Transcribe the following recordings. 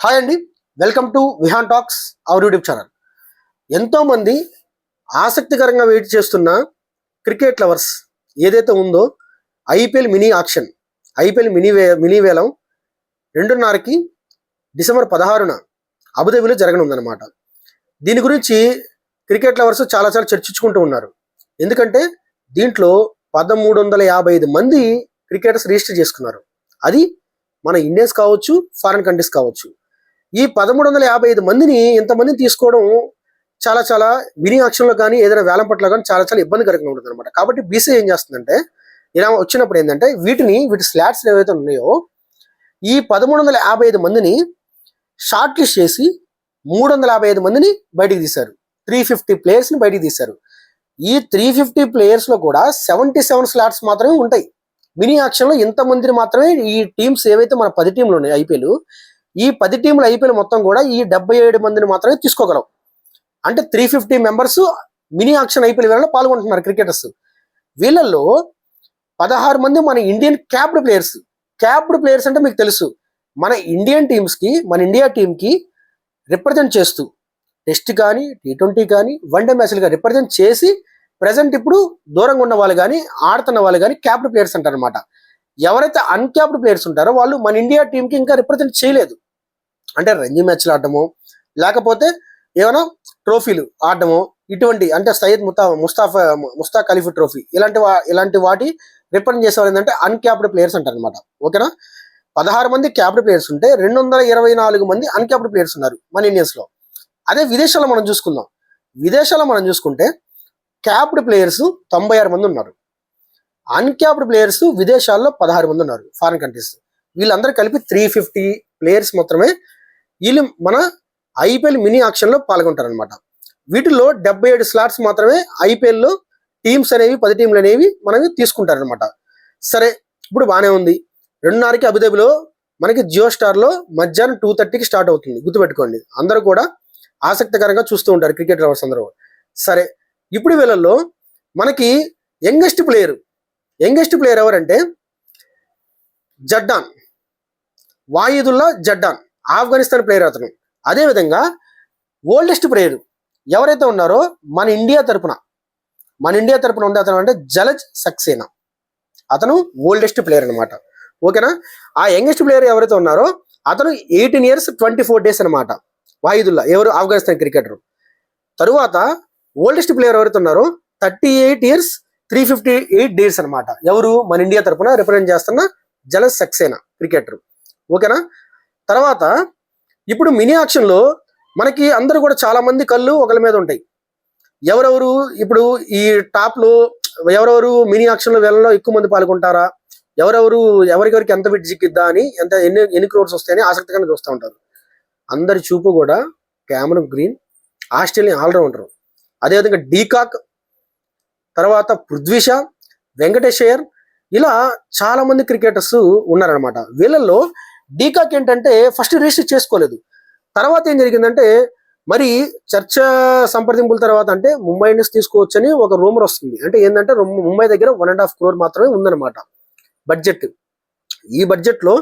Hi అండి, welcome to Vihaan Talks our YouTube channel. ఎంతోమంది ఆసక్తికరంగా వెయిట్ చేస్తున్న క్రికెట్ లవర్స్ ఏదైతే ఉందో IPL mini auction, IPL mini వేలం 2:30కి డిసెంబర్ 16న అబుదాబిలో జరగనుందనమాట. దీని గురించి క్రికెట్ లవర్స్ చాలా చర్చించుకుంటూ ఉన్నారు. ఎందుకంటే దీంట్లో 1355 మంది క్రికెటర్స్ రిజిస్టర్ చేసుకున్నారు. అది మన ఇండియన్స్ కావచ్చు, ఫారిన్ కంట్రీస్ కావచ్చు. ఈ 1355 మందిని ఇంతమందిని తీసుకోవడం చాలా మినీ ఆక్షన్లో కానీ ఏదైనా వేలం పట్ల కానీ చాలా ఇబ్బందికరంగా ఉంటుంది అనమాట. కాబట్టి బీసీసీఐ ఏం చేస్తుందంటే, ఇలా వచ్చినప్పుడు ఏంటంటే వీటి స్లాట్స్ ఏవైతే ఉన్నాయో ఈ 1355 మందిని షార్ట్ లిస్ట్ చేసి 355 మందిని బయటికి తీశారు. 350 ప్లేయర్స్ని బయటికి తీశారు. ఈ 350 ప్లేయర్స్లో కూడా 77 స్లాట్స్ మాత్రమే ఉంటాయి. మినీ ఆక్షన్లో ఇంతమందిని మాత్రమే ఈ టీమ్స్ ఏవైతే మన 10 టీంలు ఉన్నాయి ఐపీఎల్, ఈ 10 టీంల ఐపీఎల్ మొత్తం కూడా ఈ 77 మందిని మాత్రమే తీసుకోగలం. అంటే 350 మెంబర్స్ మినీ ఆక్షన్ ఐపీఎల్ వేళలో పాల్గొంటున్నారు క్రికెటర్స్. వీళ్ళల్లో 16 మంది మన Indian capped players. Capped players అంటే మీకు తెలుసు, మన ఇండియన్ టీమ్స్కి, మన ఇండియా టీంకి రిప్రజెంట్ చేస్తూ టెస్ట్ కానీ, T20 కానీ, వన్డే మ్యాచ్లుగా రిప్రజెంట్ చేసి ప్రజెంట్ ఇప్పుడు దూరంగా ఉన్న వాళ్ళు కానీ, ఆడుతున్న వాళ్ళు కానీ క్యాప్డ్ ప్లేయర్స్ అంటారు అనమాట. ఎవరైతే అన్క్యాప్డ్ ప్లేయర్స్ ఉంటారో వాళ్ళు మన ఇండియా టీంకి ఇంకా రిప్రజెంట్ చేయలేదు. అంటే రంజీ మ్యాచ్లు ఆడటము, లేకపోతే ఏమైనా ట్రోఫీలు ఆడటము, ఇటువంటి అంటే సయ్యద్ ముస్తాక్ ఖలీఫ్ ట్రోఫీ ఇలాంటి వాటి రిప్రజెంట్ చేసేవాళ్ళు ఏంటంటే అన్క్యాప్డ్ ప్లేయర్స్ అంటారు అనమాట. ఓకేనా? 16 మంది క్యాప్డ్ ప్లేయర్స్ ఉంటే 224 మంది అన్క్యాప్డ్ ప్లేయర్స్ ఉన్నారు మన ఇండియన్స్లో. అదే విదేశాల్లో మనం చూసుకుంటే క్యాప్డ్ ప్లేయర్స్ 96 మంది ఉన్నారు. అన్క్యాప్డ్ ప్లేయర్స్ విదేశాల్లో 16 మంది ఉన్నారు, ఫారిన్ కంట్రీస్. వీళ్ళందరూ కలిపి 350 ప్లేయర్స్ మాత్రమే వీళ్ళు మన ఐపీఎల్ మినీ ఆక్షన్లో పాల్గొంటారనమాట. వీటిలో 77 స్లాట్స్ మాత్రమే ఐపీఎల్లో టీమ్స్ అనేవి 10 టీంలు అనేవి మనవి తీసుకుంటారనమాట. సరే, ఇప్పుడు బాగానే ఉంది. 2:30కి అబుదాబిలో మనకి జియో స్టార్లో మధ్యాహ్నం 2:30కి స్టార్ట్ అవుతుంది. గుర్తుపెట్టుకోండి, అందరూ కూడా ఆసక్తికరంగా చూస్తూ ఉంటారు క్రికెట్ లవర్స్ అందరూ. సరే, ఇప్పుడు వీళ్ళల్లో మనకి యంగెస్ట్ ప్లేయర్ ఎవరంటే జడ్డాన్, వాయిదుల్లా జడ్డాన్, ఆఫ్ఘనిస్తాన్ ప్లేయర్ అతను. అదేవిధంగా ఓల్డెస్ట్ ప్లేయర్ ఎవరైతే ఉన్నారో మన ఇండియా తరపున ఉండే అతను అంటే జలజ్ సక్సేనా, అతను ఓల్డెస్ట్ ప్లేయర్ అనమాట. ఓకేనా? ఆ యంగెస్ట్ ప్లేయర్ ఎవరైతే ఉన్నారో అతను 18 years 24 days అనమాట. వాయిదుల్లా ఎవరు? ఆఫ్ఘనిస్తాన్ క్రికెటర్. తరువాత ఓల్డెస్ట్ ప్లేయర్ ఎవరైతే ఉన్నారో 38 years 358 days అనమాట. ఎవరు? మన ఇండియా తరపున రిప్రజెంట్ చేస్తున్న జలజ్ సక్సేనా క్రికెటర్. ఓకేనా? తర్వాత ఇప్పుడు మినీ ఆక్షన్లో మనకి అందరూ కూడా చాలా మంది కళ్ళు ఒకరి మీద ఉంటాయి. ఎవరెవరు ఇప్పుడు ఈ టాప్లో ఎవరెవరు మినీ ఆక్షన్లో వేళల్లో ఎక్కువ మంది పాల్గొంటారా, ఎవరికెవరికి ఎంత బిడ్ చిక్కిద్దా అని, ఎన్ని క్రోర్స్ వస్తాయని ఆసక్తిగా చూస్తూ ఉంటారు. అందరి చూపు కూడా క్యామరన్ గ్రీన్, ఆస్ట్రేలియన్ ఆల్రౌండర్, అదేవిధంగా డీకాక్, తర్వాత పృథ్వీ షా, వెంకటేష్ అయ్యర్, ఇలా చాలా మంది క్రికెటర్స్ ఉన్నారనమాట. వీళ్ళల్లో డీకాక్ ఏంటంటే ఫస్ట్ రిజిస్టర్ చేసుకోలేదు. తర్వాత ఏం జరిగిందంటే మరి చర్చ సంప్రదింపుల తర్వాత అంటే ముంబై ఇండియన్స్ తీసుకోవచ్చని ఒక రూమర్ వస్తుంది. అంటే ఏంటంటే ముంబై దగ్గర 1.5 crore మాత్రమే ఉందన్నమాట బడ్జెట్. ఈ బడ్జెట్లో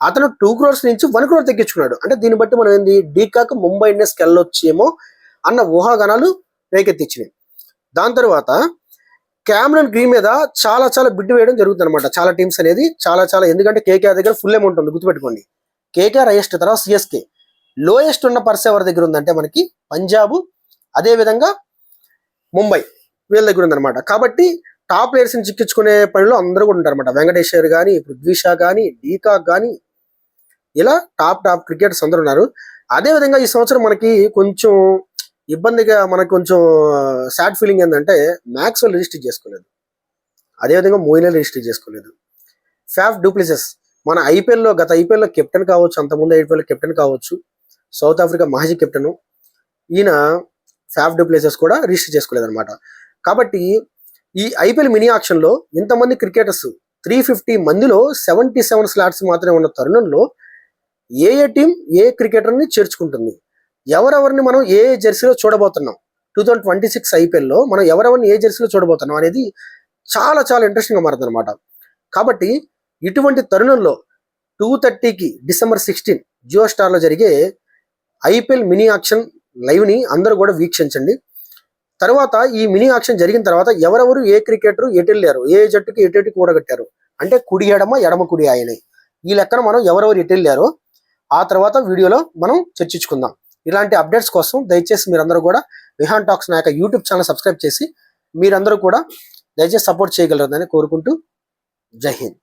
అతను 2 crores నుంచి 1 crore తగ్గించుకున్నాడు. అంటే దీన్ని బట్టి మనం ఏంది, డీకాక్ ముంబై ఇండియన్స్కి వెళ్ళొచ్చేమో అన్న ఊహాగానాలు రేకెత్తించినాయి. దాని తర్వాత క్యామరన్ గ్రీన్ మీద చాలా బిడ్ వేయడం జరుగుతుంది అనమాట. చాలా టీమ్స్ అనేది చాలా ఎందుకంటే కేకేఆర్ దగ్గర ఫుల్ అమౌంట్ ఉంది. గుర్తుపెట్టుకోండి, కేకేఆర్ హైయెస్ట్, తర్వాత సిఎస్కే. లోయెస్ట్ ఉన్న పర్స్ ఎవరి దగ్గర ఉందంటే మనకి పంజాబ్, అదేవిధంగా ముంబై, వీళ్ళ దగ్గర ఉందన్నమాట. కాబట్టి టాప్ ప్లేయర్స్ని చిక్కించుకునే పనిలో అందరూ కూడా ఉంటారన్నమాట. వెంకటేశ్వర్ కానీ, పృథ్వీ షా కానీ, డీకాక్ కానీ, ఇలా టాప్ క్రికెటర్స్ అందరూ ఉన్నారు. అదేవిధంగా ఈ సంవత్సరం మనకి కొంచెం ఇబ్బందిగా, మనకు కొంచెం సాడ్ ఫీలింగ్ ఏంటంటే మ్యాక్స్వెల్ రిజిస్టర్ చేసుకోలేదు, అదేవిధంగా మోయిన్ అలీ రిజిస్టర్ చేసుకోలేదు. ఫ్యాఫ్ డూప్లెసిస్ మన గత ఐపీఎల్లో కెప్టెన్ కావచ్చు, అంతకుముందు ఐపీఎల్లో కెప్టెన్ కావచ్చు, సౌత్ ఆఫ్రికా మాజీ కెప్టెన్, ఈయన ఫ్యాఫ్ డూప్లెసిస్ కూడా రిజిస్టర్ చేసుకోలేదు అనమాట. కాబట్టి ఈ ఐపీఎల్ మినీ ఆక్షన్లో ఇంతమంది క్రికెటర్స్ 350 మందిలో 77 స్లాట్స్ మాత్రమే ఉన్న తరుణంలో ఏ టీం ఏ క్రికెటర్ని చేర్చుకుంటుంది, ఎవరెవరిని మనం ఏ జెర్సీలో చూడబోతున్నాం, 2026 ఐపీఎల్లో మనం ఎవరెవరిని ఏ జెర్సీలో చూడబోతున్నాం అనేది చాలా ఇంట్రెస్టింగ్గా మారుతుంది అనమాట. కాబట్టి ఇటువంటి తరుణంలో 2:30కి డిసెంబర్ 16 జియో స్టార్లో జరిగే ఐపీఎల్ మినీ ఆక్షన్ లైవ్ని అందరూ కూడా వీక్షించండి. తర్వాత ఈ మినీ ఆక్షన్ జరిగిన తర్వాత ఎవరెవరు ఏ క్రికెటర్ ఎటు వెళ్ళారు, ఏ జట్టుకి ఎటు కూడగట్టారు అంటే కుడి ఎడమ ఎడమ కుడి ఆయనే, ఈ లెక్కన మనం ఎవరెవరు ఎటు వెళ్ళారో ఆ తర్వాత వీడియోలో మనం చర్చించుకుందాం. ఇలాంటి అప్డేట్స్ కోసం దయచేసి మీరందరూ కూడా విహాన్ టాక్స్ నా యొక్క యూట్యూబ్ ఛానల్ సబ్స్క్రైబ్ చేసి మీరందరూ కూడా దయచేసి సపోర్ట్ చేయగలరని కోరుకుంటూ జై హింద్.